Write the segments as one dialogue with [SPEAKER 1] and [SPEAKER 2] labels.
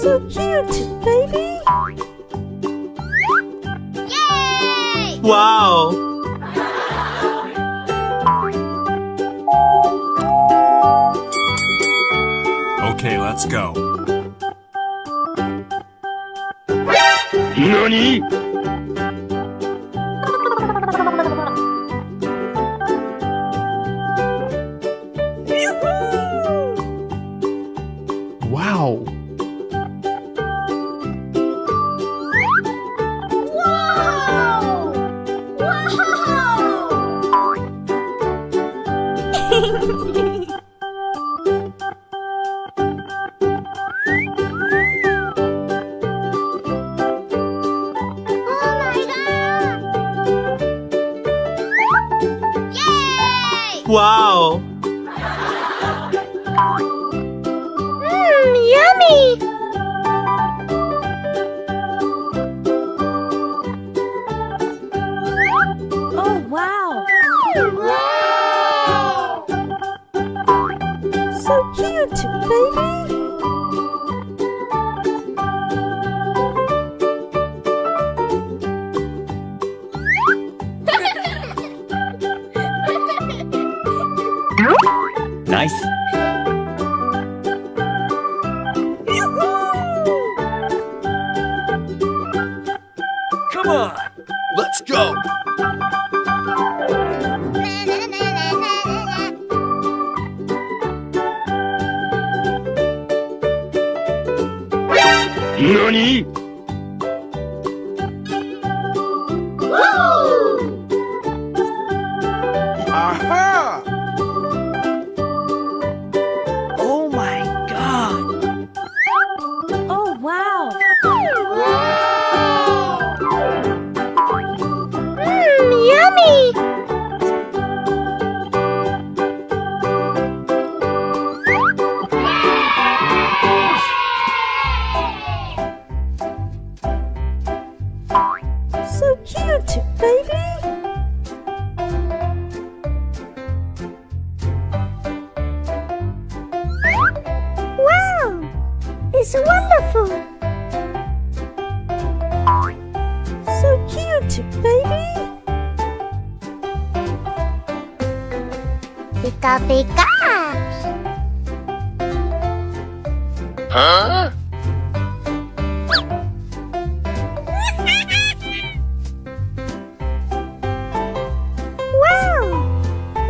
[SPEAKER 1] So cute, baby!
[SPEAKER 2] Yay!
[SPEAKER 3] Wow!
[SPEAKER 4] Okay, let's go.
[SPEAKER 5] NANI?!
[SPEAKER 3] Wow!
[SPEAKER 2] Wow! Wow! Oh my god! Yay!
[SPEAKER 3] Wow!
[SPEAKER 2] Yummy!
[SPEAKER 1] Oh, wow!
[SPEAKER 2] Wow!
[SPEAKER 1] So cute, baby!
[SPEAKER 5] Nice! Come on! Let's go! NANI?! Aha! Oh my god!
[SPEAKER 1] Oh, wow!
[SPEAKER 2] Yummy!
[SPEAKER 1] So cute, baby!
[SPEAKER 2] Wow! It's wonderful!
[SPEAKER 1] So cute, baby!
[SPEAKER 2] Pika pika!
[SPEAKER 5] Huh?
[SPEAKER 2] Wow!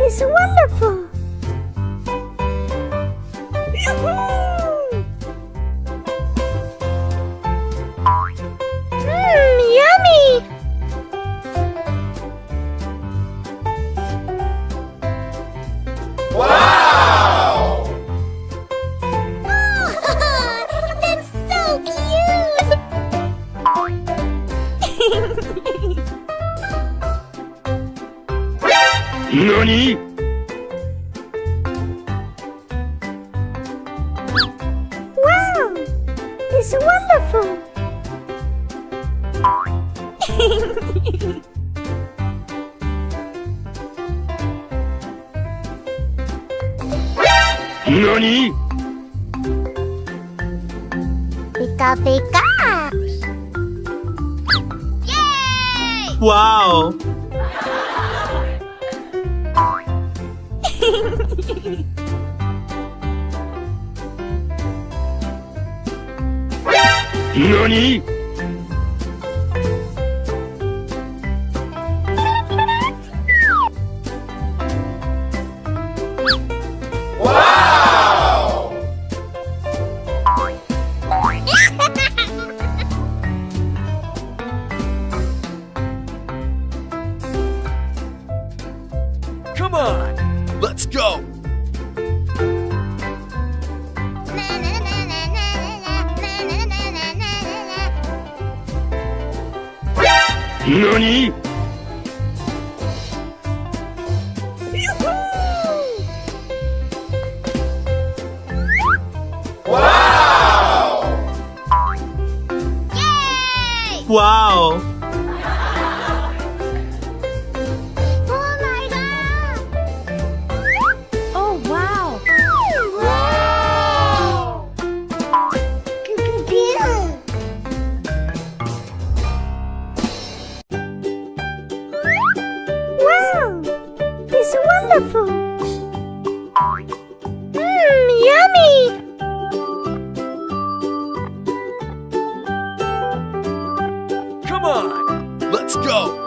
[SPEAKER 2] It's wonderful! Yummy!
[SPEAKER 5] Wow!
[SPEAKER 2] That's so cute!
[SPEAKER 5] NANI?!
[SPEAKER 2] Wow! It's wonderful!
[SPEAKER 5] NANI?!
[SPEAKER 2] Pika pika! Yay!
[SPEAKER 3] Wow!
[SPEAKER 5] NANI?! Wow! Come on! Let's go! NANI?! Wow!
[SPEAKER 2] Yay!
[SPEAKER 3] Wow!
[SPEAKER 2] Oh my god!
[SPEAKER 1] Oh, wow!
[SPEAKER 2] Wow! Yummy!
[SPEAKER 5] Come on! Let's go!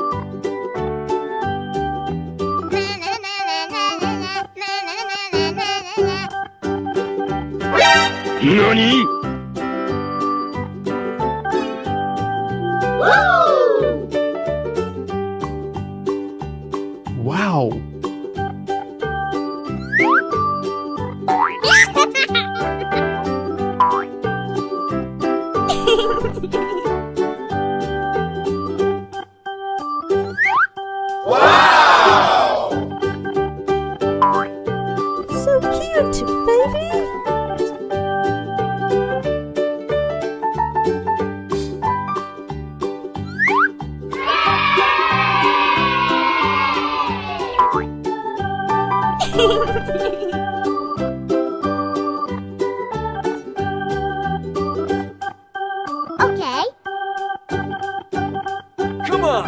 [SPEAKER 5] NANI?!
[SPEAKER 3] Wow!
[SPEAKER 1] So cute, baby.
[SPEAKER 2] Okay.
[SPEAKER 5] Come on!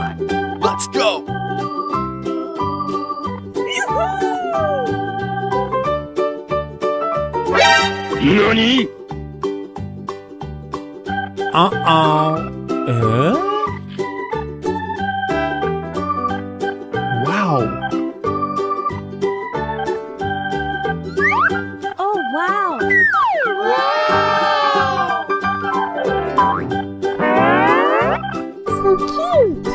[SPEAKER 5] Let's go! NANI?!
[SPEAKER 3] Wow!
[SPEAKER 1] Oh, wow. So cute.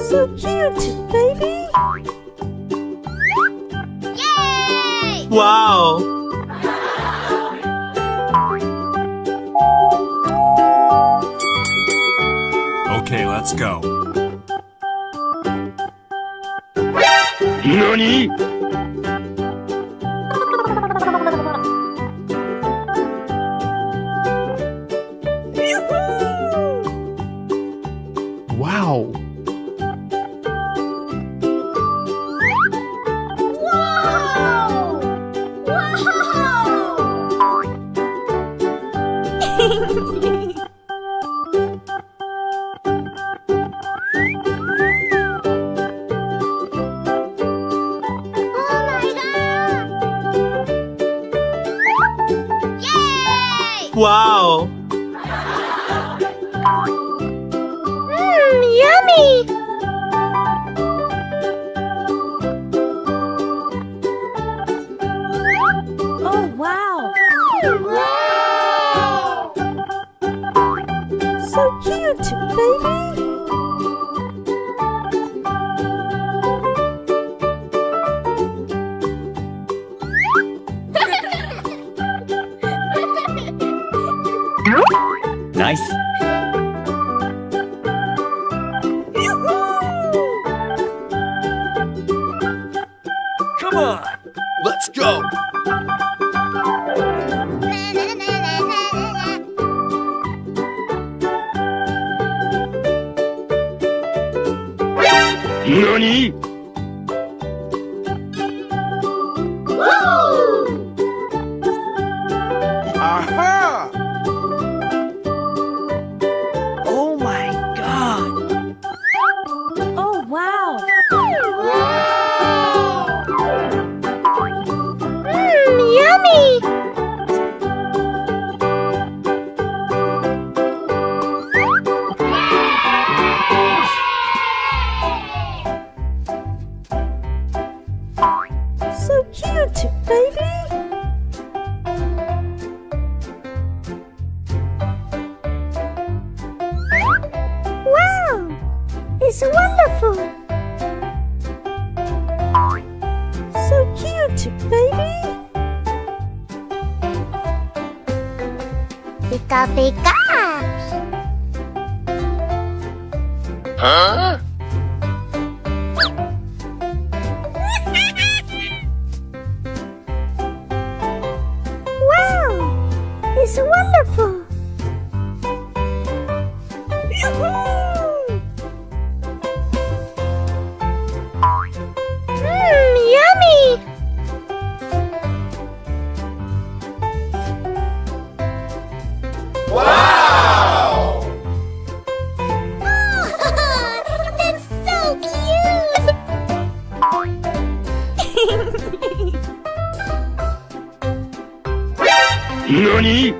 [SPEAKER 1] So cute, baby.
[SPEAKER 2] Yay!
[SPEAKER 3] Wow!
[SPEAKER 4] Okay, let's go.
[SPEAKER 5] NANI?!
[SPEAKER 3] Wow!
[SPEAKER 2] Wow! Oh my god! Yay!
[SPEAKER 3] Wow!
[SPEAKER 2] Yummy!
[SPEAKER 1] Oh, wow. So cute, baby.
[SPEAKER 3] Nice!
[SPEAKER 5] Come on! Let's go! NANI?! Aha!
[SPEAKER 3] Oh my god!
[SPEAKER 1] Oh, wow.
[SPEAKER 2] Yummy!
[SPEAKER 1] So cute, baby. Wow, it's wonderful. So cute, baby.
[SPEAKER 2] Pika pika!
[SPEAKER 5] Huh?
[SPEAKER 1] Wow, it's wonderful.
[SPEAKER 2] Yummy!
[SPEAKER 5] Wow! NANI?!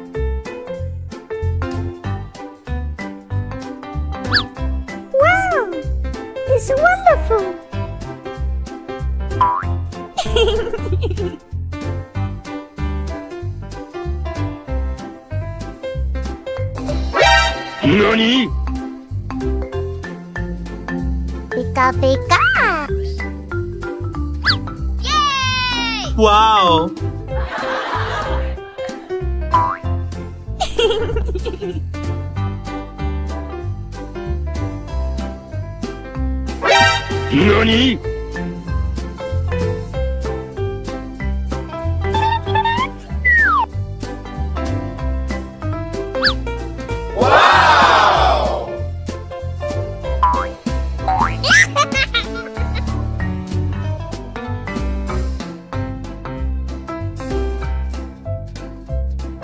[SPEAKER 1] Wow! It's wonderful!
[SPEAKER 5] NANI?!
[SPEAKER 2] Pika pika.
[SPEAKER 3] Wow.
[SPEAKER 5] NANI?!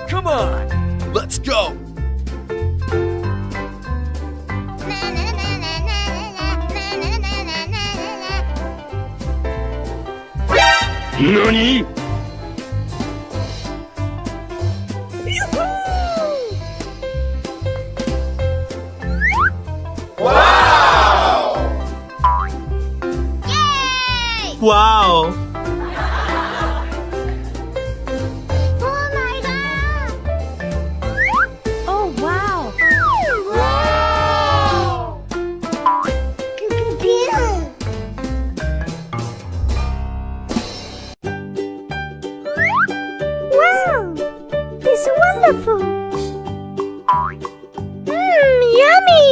[SPEAKER 5] Come on! Let's go! NANI?!
[SPEAKER 3] Wow.
[SPEAKER 2] Oh my god.
[SPEAKER 1] Oh, wow! Wow! It's wonderful!
[SPEAKER 2] Yummy.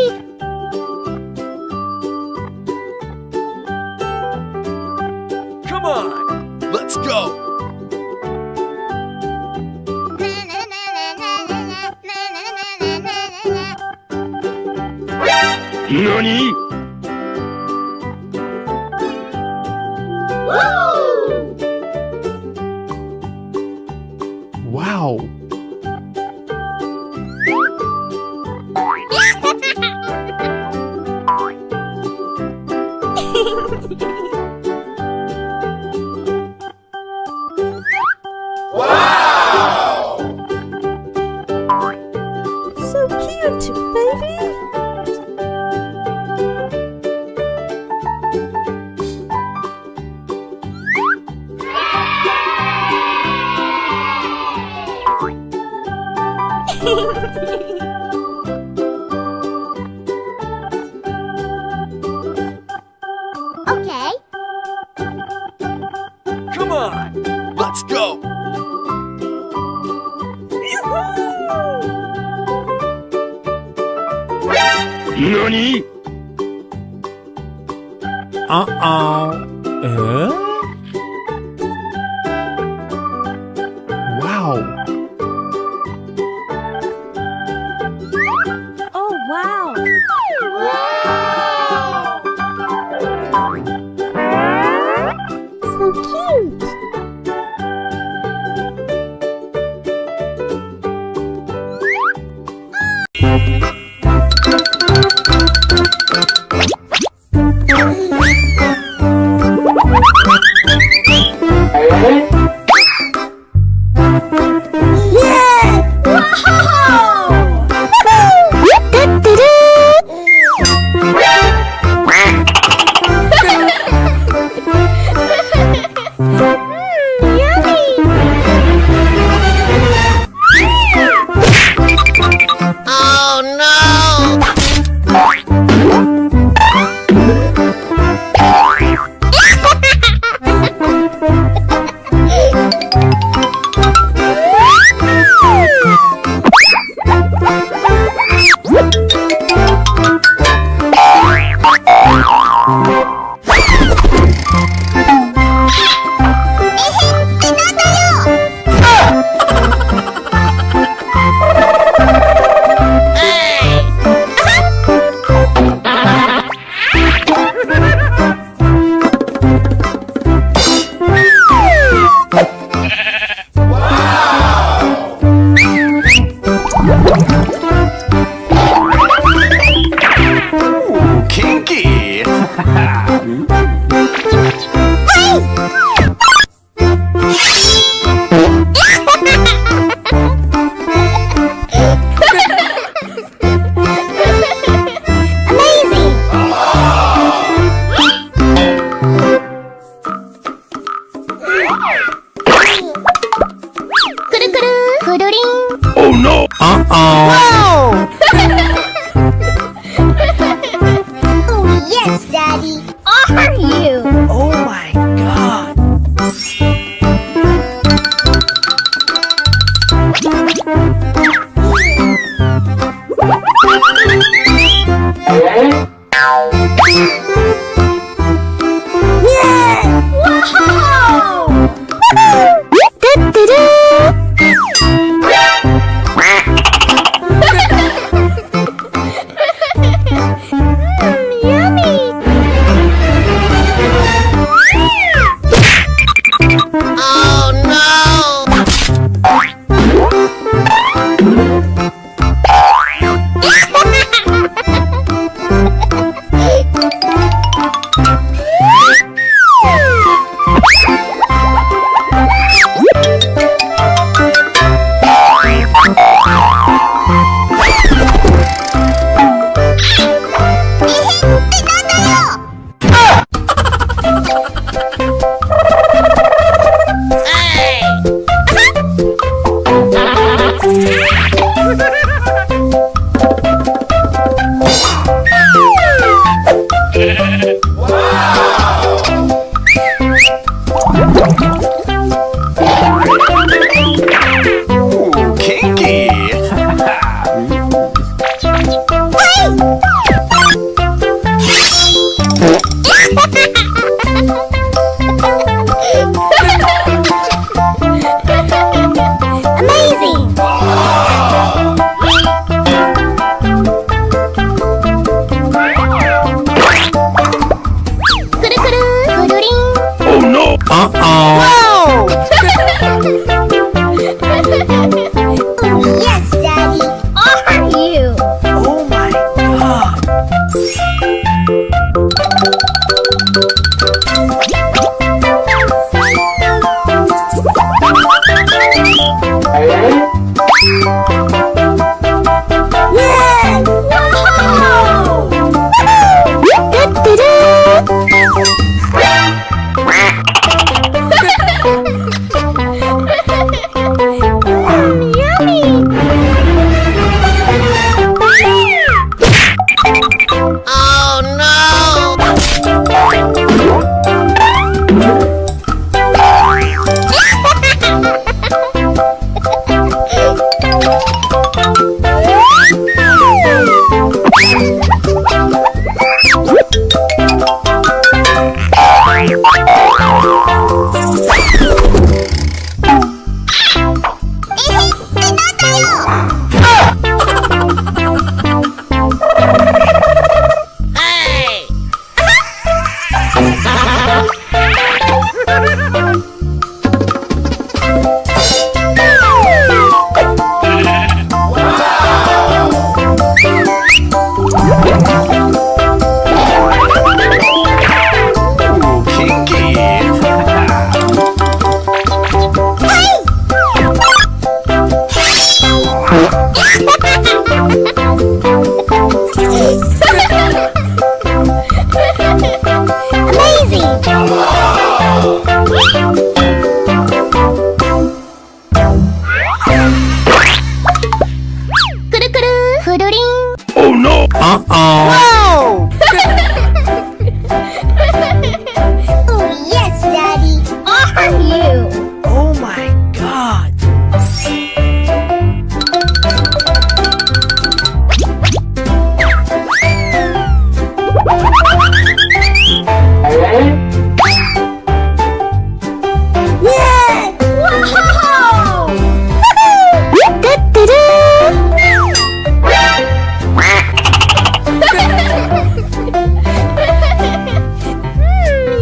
[SPEAKER 5] Come on! Let's go! NANI?!
[SPEAKER 3] Wow.
[SPEAKER 1] So cute, baby!
[SPEAKER 2] Okay.
[SPEAKER 5] Come on! Let's go! NANI?!
[SPEAKER 3] Wow.
[SPEAKER 1] Oh, wow! So cute!
[SPEAKER 5] Ooh, kinky.
[SPEAKER 2] Amazing! Kuru kuru, kururing.
[SPEAKER 5] Oh no.
[SPEAKER 3] Uh-oh.
[SPEAKER 2] Oh, yes, Daddy. Are you?
[SPEAKER 3] Oh my god.
[SPEAKER 5] Ooh, kinky.
[SPEAKER 2] Kuru kuru, kururing.
[SPEAKER 5] Oh no.
[SPEAKER 3] Uh-oh.
[SPEAKER 2] Oh, yes, Daddy. Are you?
[SPEAKER 3] Oh my god.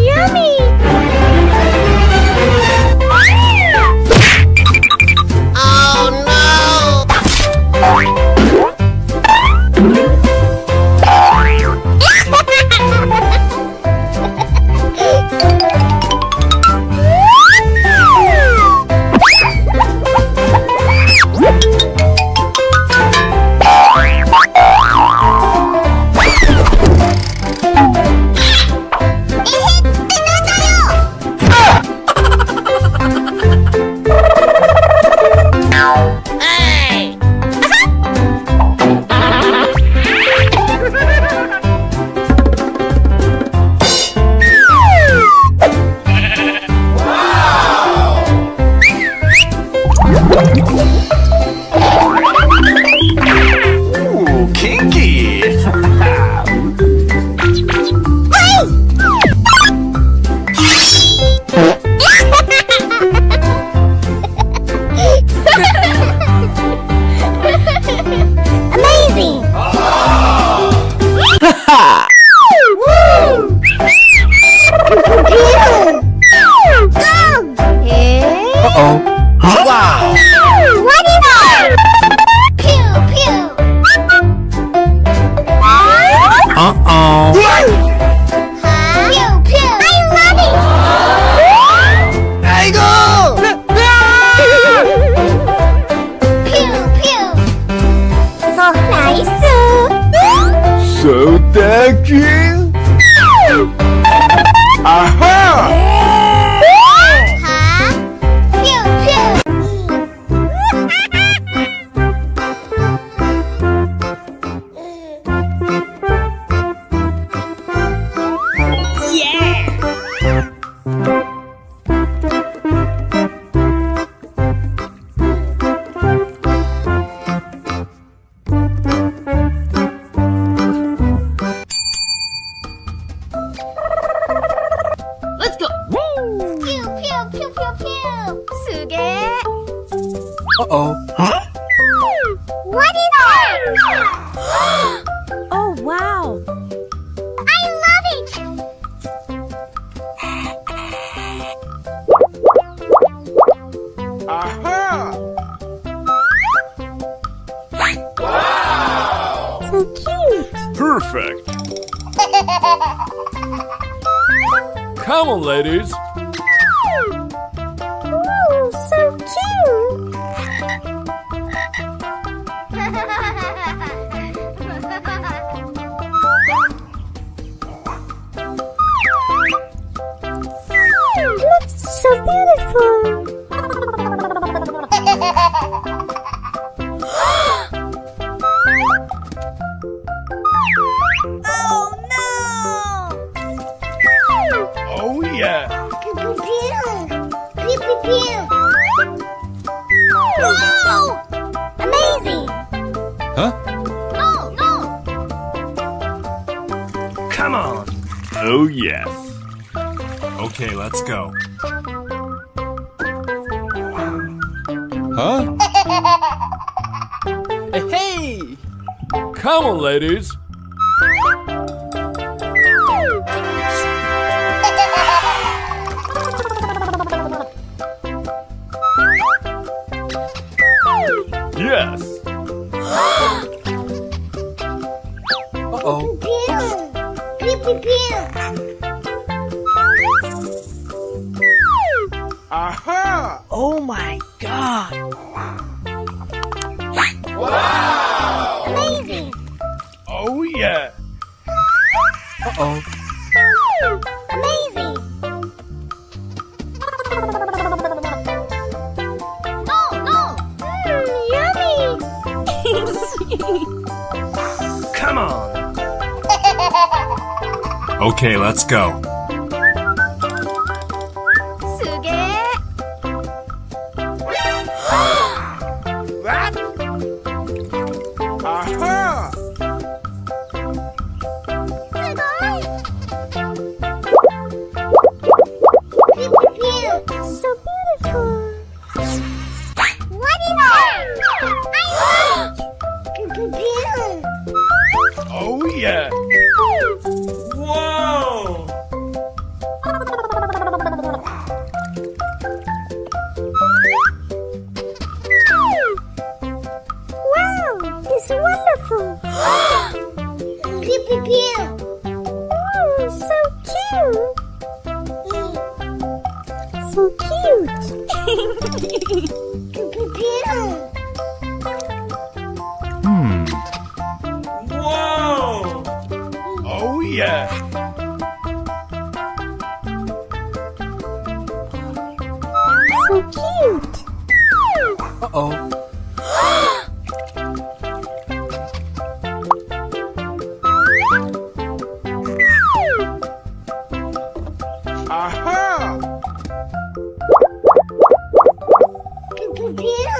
[SPEAKER 2] Yummy.
[SPEAKER 5] Ooh, kinky. Catching. Aha!
[SPEAKER 2] Huh? Pew pew.
[SPEAKER 6] Let's go.
[SPEAKER 2] Pew pew pew pew pew.
[SPEAKER 6] 수게.
[SPEAKER 3] Uh-oh.
[SPEAKER 2] What is that?
[SPEAKER 1] Oh, wow.
[SPEAKER 2] I love it.
[SPEAKER 5] Aha!
[SPEAKER 1] So cute.
[SPEAKER 5] Perfect.
[SPEAKER 4] Come on, ladies.
[SPEAKER 1] Oh, so cute. Looks so beautiful. Oh, no.
[SPEAKER 5] Oh yeah.
[SPEAKER 2] Pew pew pew. Pew pew pew.
[SPEAKER 1] Wow. Amazing.
[SPEAKER 3] Huh?
[SPEAKER 2] No no.
[SPEAKER 3] Come on.
[SPEAKER 5] Oh yes.
[SPEAKER 4] Okay, let's go.
[SPEAKER 3] Huh? Hey!
[SPEAKER 4] Come on, ladies.
[SPEAKER 5] Yes.
[SPEAKER 3] Uh-oh.
[SPEAKER 2] Pew pew pew pew.
[SPEAKER 5] Aha!
[SPEAKER 3] Oh my god!
[SPEAKER 2] Amazing.
[SPEAKER 5] Oh yeah.
[SPEAKER 3] Uh-oh.
[SPEAKER 2] Amazing. No no. Yummy.
[SPEAKER 3] Come on!
[SPEAKER 4] Okay, let's go.
[SPEAKER 6] 수게.
[SPEAKER 5] That? Aha!
[SPEAKER 2] Pew pew pew.
[SPEAKER 1] So beautiful.
[SPEAKER 2] What is that? I love it. Pew pew pew.
[SPEAKER 5] Oh yeah. Whoa!
[SPEAKER 1] Wow, it's wonderful.
[SPEAKER 2] Pew pew pew.
[SPEAKER 1] Oh, so cute. So cute.
[SPEAKER 2] Pew pew pew.
[SPEAKER 5] Whoa! Oh yeah.
[SPEAKER 1] So cute.
[SPEAKER 3] Uh-oh.
[SPEAKER 5] Aha!
[SPEAKER 2] Pew pew pew.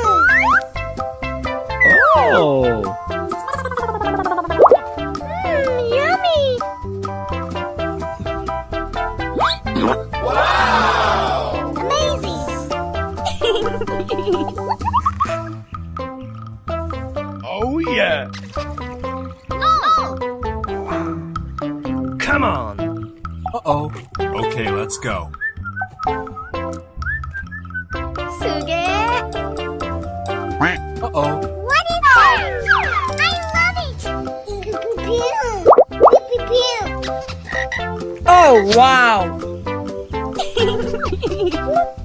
[SPEAKER 3] Oh!
[SPEAKER 2] Yummy. Amazing.
[SPEAKER 5] Oh yeah.
[SPEAKER 2] No.
[SPEAKER 3] Come on! Uh-oh.
[SPEAKER 4] Okay, let's go.
[SPEAKER 6] 수게.
[SPEAKER 3] Uh-oh.
[SPEAKER 2] What is that? I love it. Pew pew pew. Pew pew pew.
[SPEAKER 3] Oh, wow!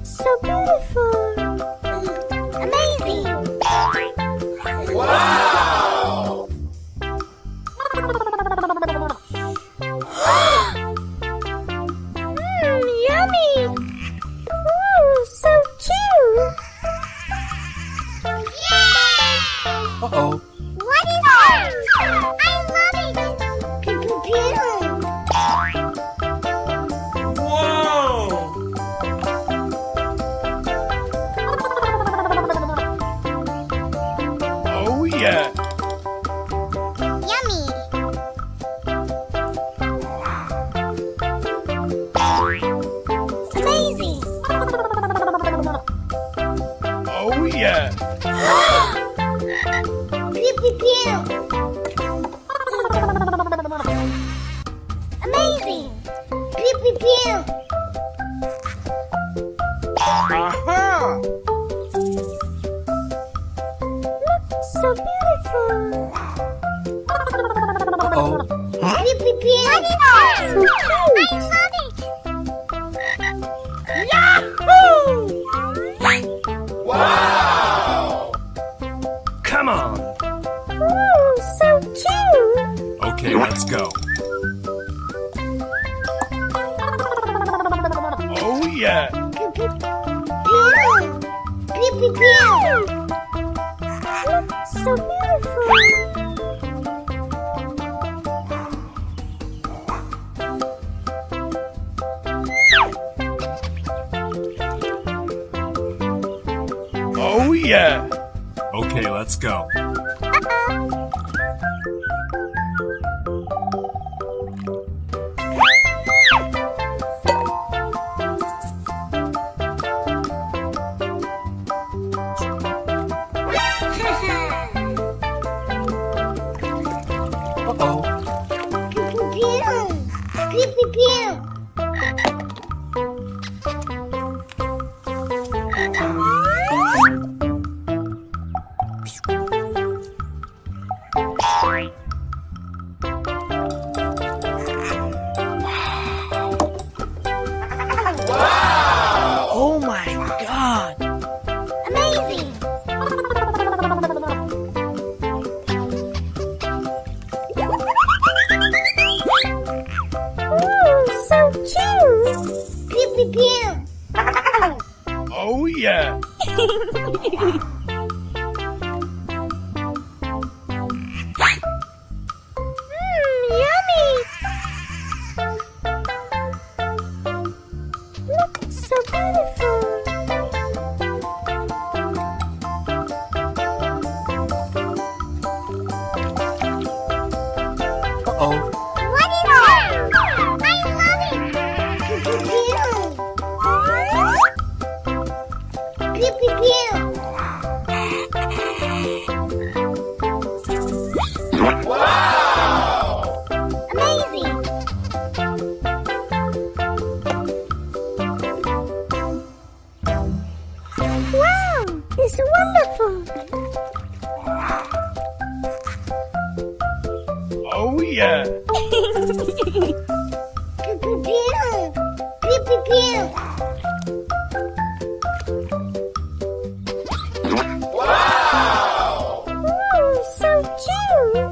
[SPEAKER 1] So beautiful.
[SPEAKER 2] Amazing.
[SPEAKER 5] Wow!
[SPEAKER 2] pew.
[SPEAKER 5] Aha!
[SPEAKER 1] So beautiful.
[SPEAKER 3] Uh-oh.
[SPEAKER 2] Pew, pew.
[SPEAKER 1] So cute.
[SPEAKER 5] Come on.
[SPEAKER 1] Oh, so cute.
[SPEAKER 4] Okay, let's go.
[SPEAKER 5] Oh yeah.
[SPEAKER 2] Pew, pew, pew.
[SPEAKER 1] So beautiful.
[SPEAKER 5] Oh yeah.
[SPEAKER 4] Okay, let's go.
[SPEAKER 3] Uh-oh.
[SPEAKER 2] Pew, pew, pew.
[SPEAKER 5] Oh my god.
[SPEAKER 2] Amazing.
[SPEAKER 1] Oh, so cute.
[SPEAKER 2] Pew, pew, pew.
[SPEAKER 5] Oh yeah.
[SPEAKER 1] Yummy. Look, so beautiful.
[SPEAKER 3] Uh-oh.
[SPEAKER 2] What is that? I love it. Pew, pew, pew. Amazing.
[SPEAKER 1] Wow, it's wonderful.
[SPEAKER 5] Oh yeah.
[SPEAKER 2] Pew, pew, pew. Pew, pew, pew.
[SPEAKER 1] Oh, so cute.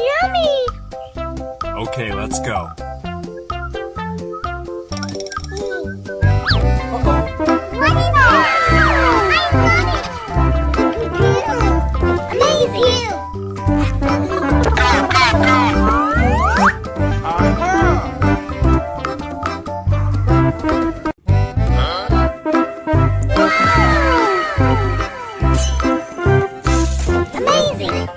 [SPEAKER 1] Yummy.
[SPEAKER 4] Okay, let's go.
[SPEAKER 2] What is that? I love it. Amazing.
[SPEAKER 5] Aha!
[SPEAKER 2] Amazing.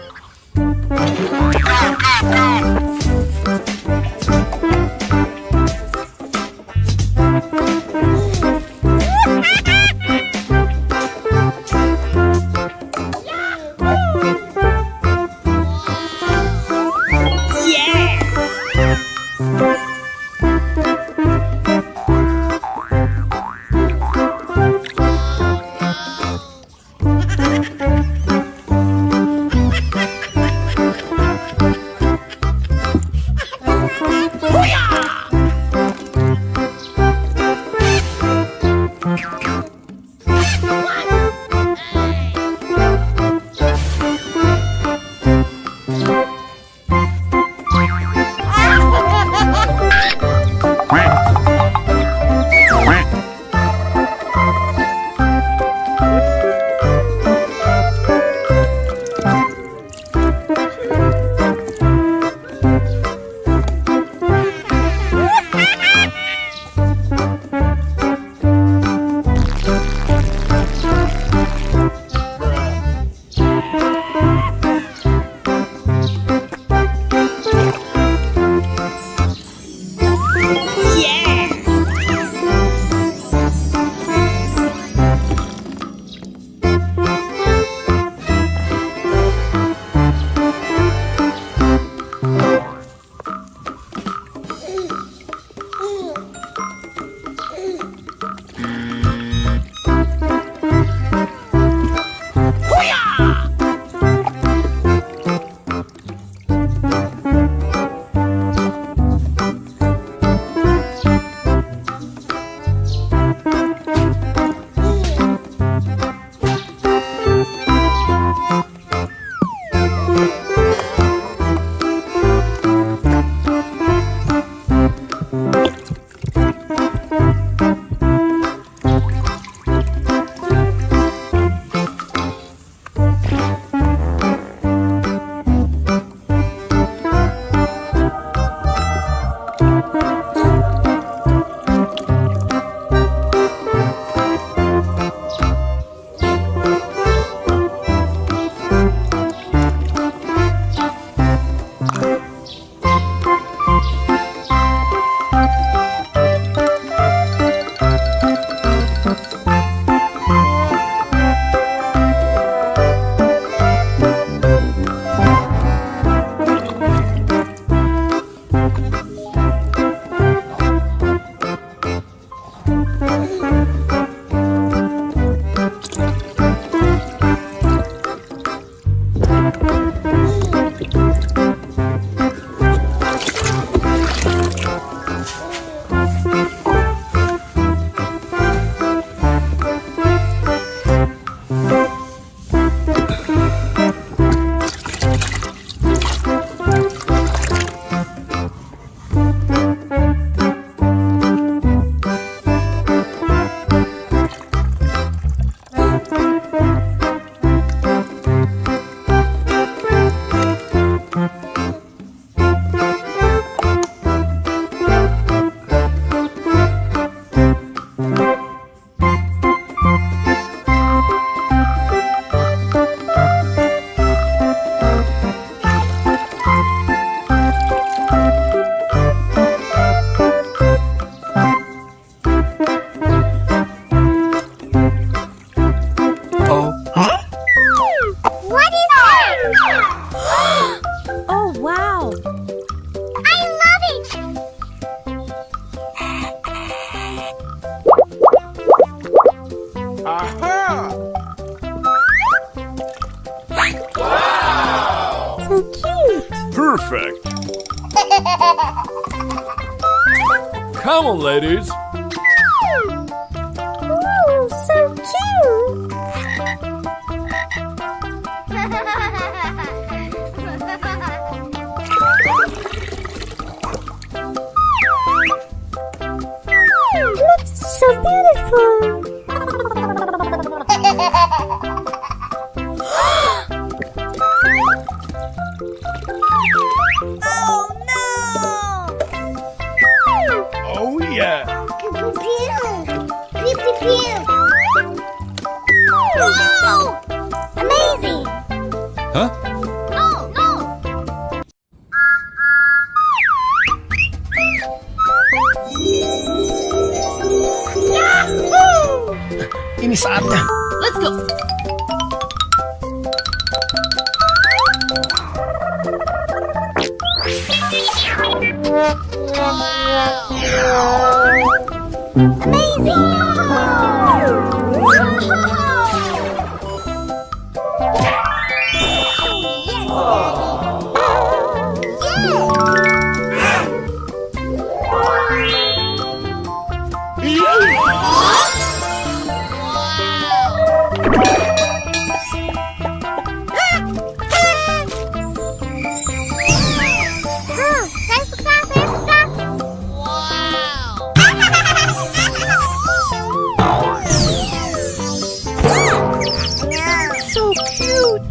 [SPEAKER 2] What is that?
[SPEAKER 6] Oh, wow.
[SPEAKER 2] I love it!
[SPEAKER 5] Aha!
[SPEAKER 1] So cute.
[SPEAKER 3] Perfect. Come on, ladies.
[SPEAKER 1] Ooh, so cute. Looks so beautiful.
[SPEAKER 6] Oh, no.
[SPEAKER 5] Oh yeah!
[SPEAKER 2] Wow! Amazing!
[SPEAKER 3] Huh?
[SPEAKER 2] No, no!
[SPEAKER 5] Ini saatnya.
[SPEAKER 6] Let's go.
[SPEAKER 5] So cute!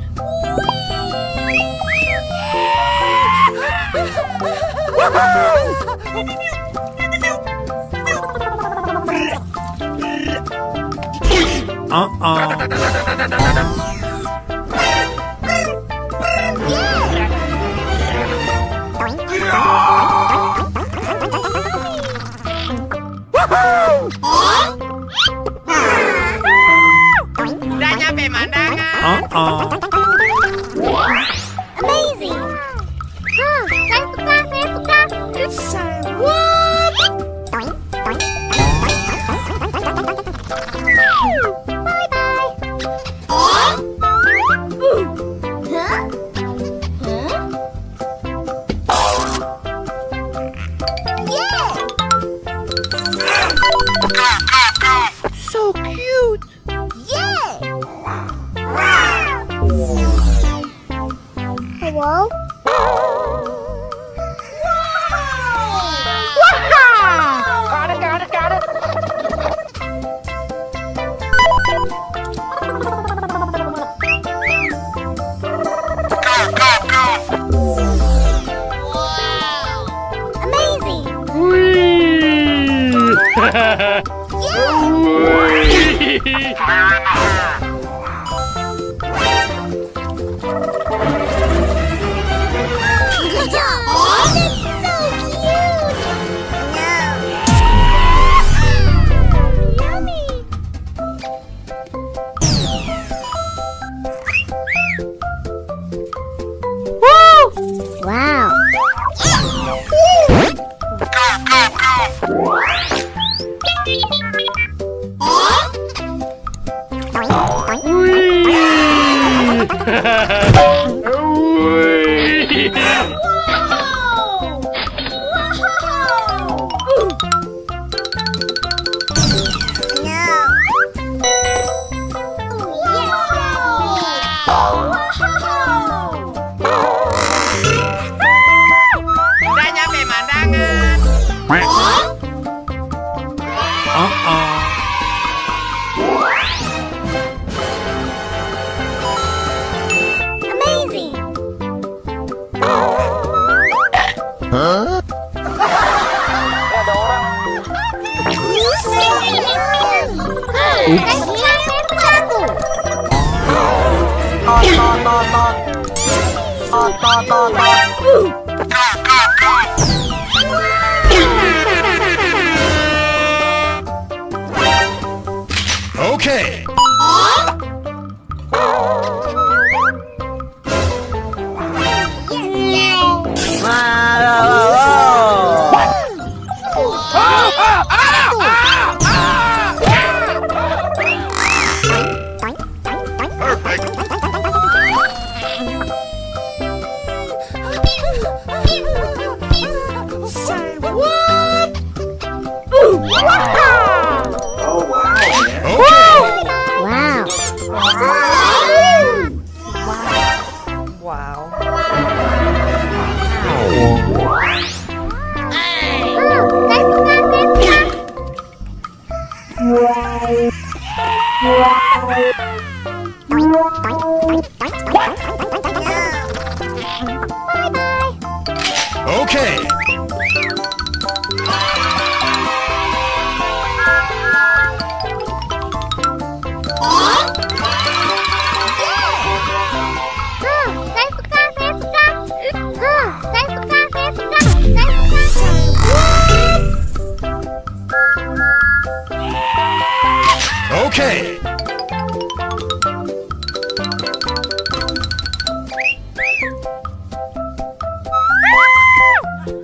[SPEAKER 2] Amazing! Saya suka, saya suka.
[SPEAKER 5] So cute!
[SPEAKER 2] Hello? Wow.
[SPEAKER 7] Udah nyampe mandangan.
[SPEAKER 2] Amazing.
[SPEAKER 5] Okay. Okay. Okay.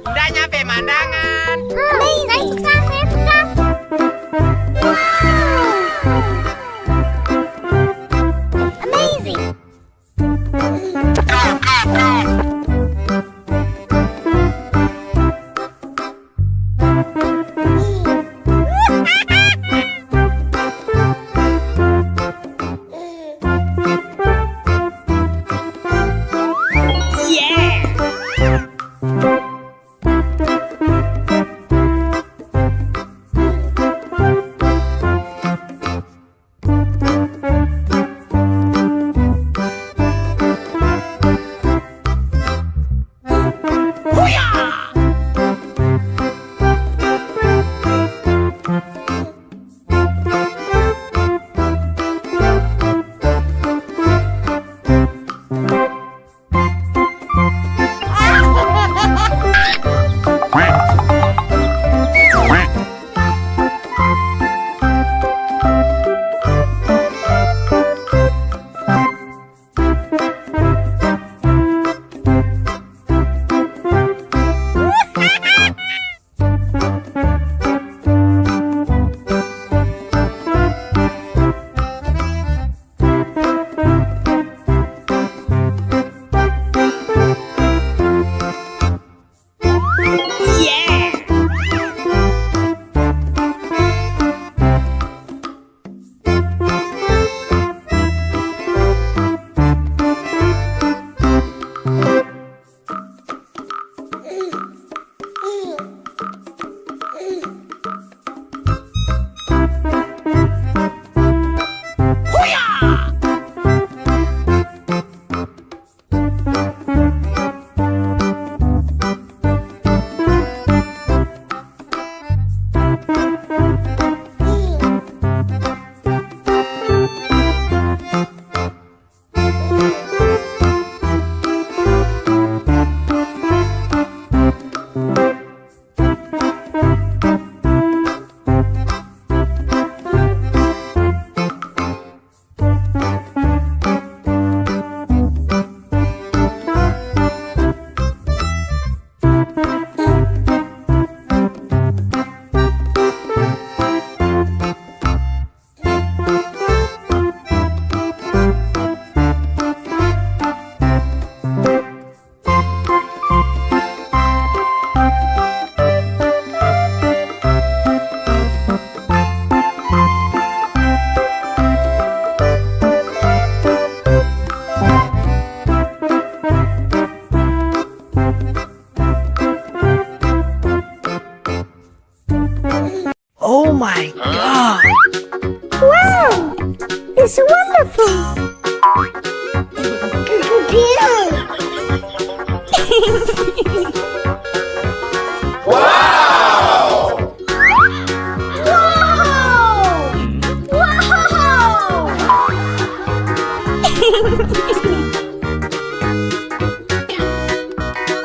[SPEAKER 7] Udah nyampe mandangan.
[SPEAKER 2] Amazing.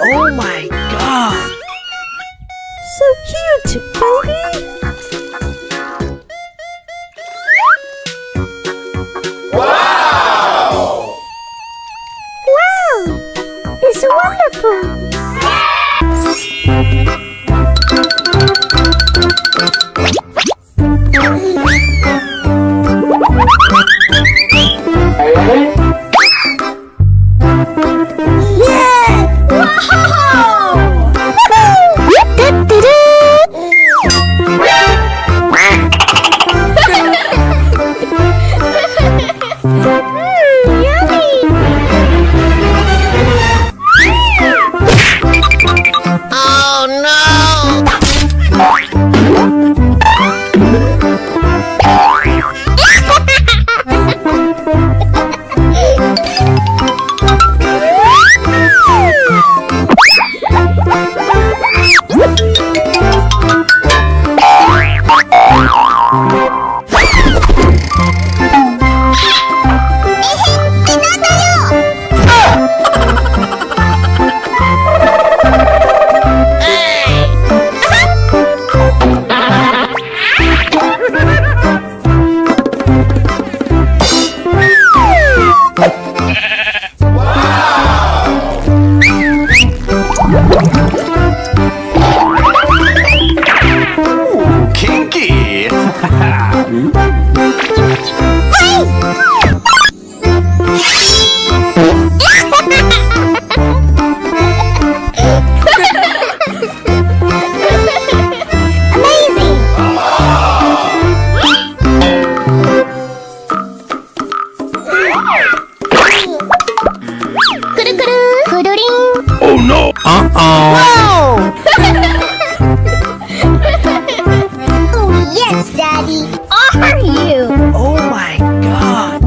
[SPEAKER 6] Oh my god!
[SPEAKER 1] So cute, baby. Wow! It's wonderful.
[SPEAKER 5] Kinky! Oh no!
[SPEAKER 2] Oh, yes, Daddy. Are you?
[SPEAKER 6] Oh my god!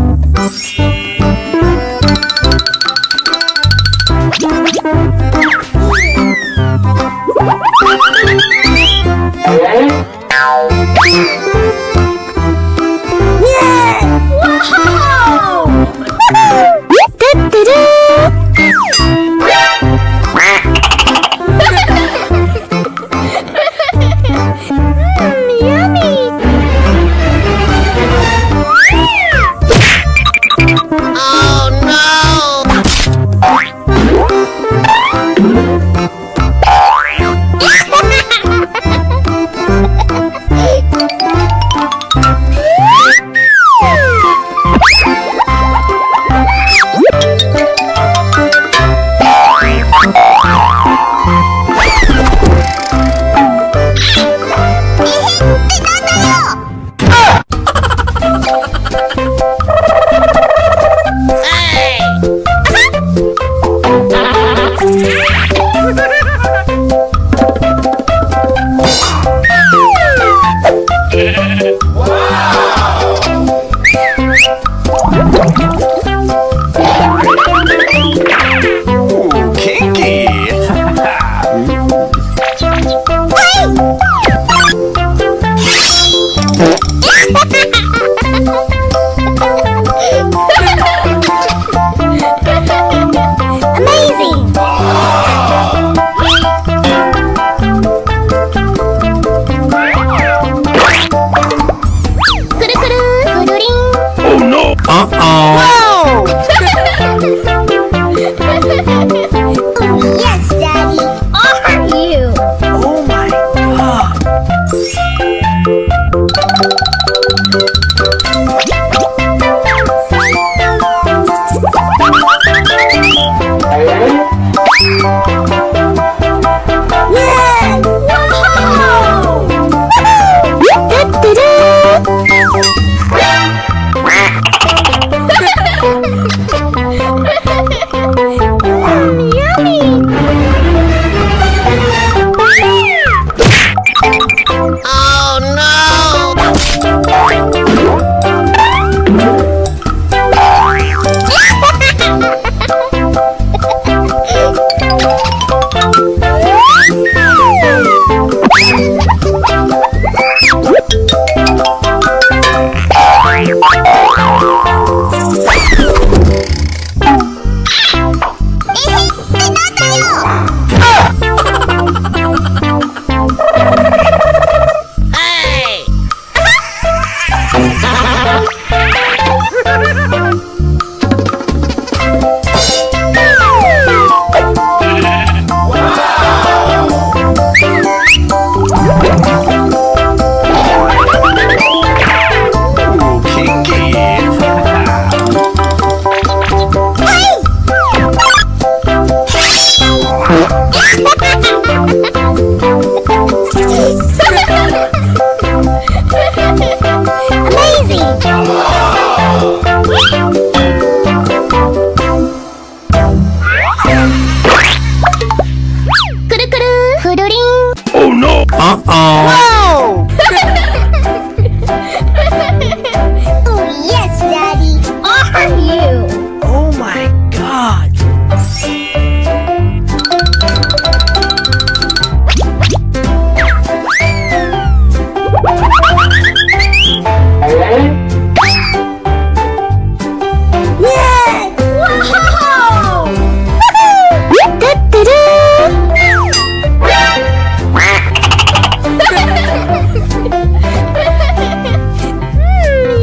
[SPEAKER 2] Amazing!
[SPEAKER 5] くるくるくるりん
[SPEAKER 3] Oh no!
[SPEAKER 1] Whoa!
[SPEAKER 2] Oh, yes, Daddy.
[SPEAKER 5] Are you?
[SPEAKER 6] Oh my god.
[SPEAKER 2] Yeah!
[SPEAKER 5] Wow! Du-du-du.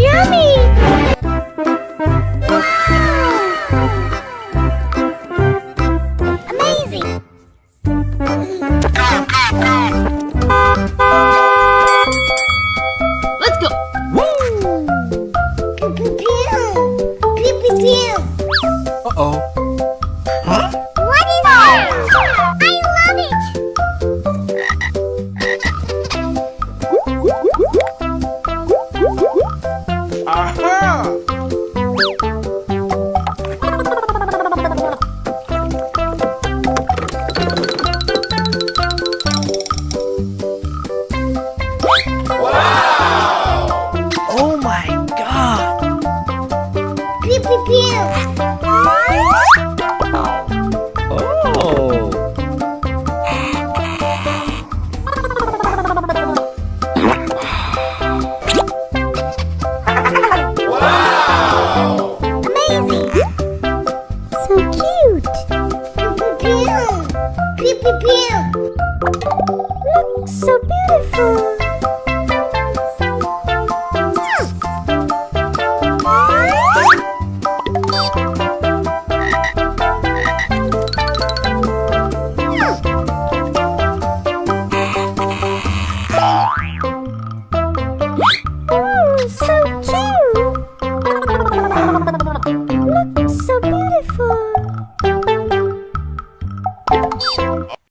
[SPEAKER 5] Yummy!
[SPEAKER 2] Amazing.
[SPEAKER 5] Let's go!
[SPEAKER 2] Pew, pew, pew. Pew, pew, pew.
[SPEAKER 4] Uh-oh.
[SPEAKER 2] What is it? I love it.
[SPEAKER 6] Oh my god.
[SPEAKER 2] Pew, pew, pew.
[SPEAKER 3] Oh! Wow!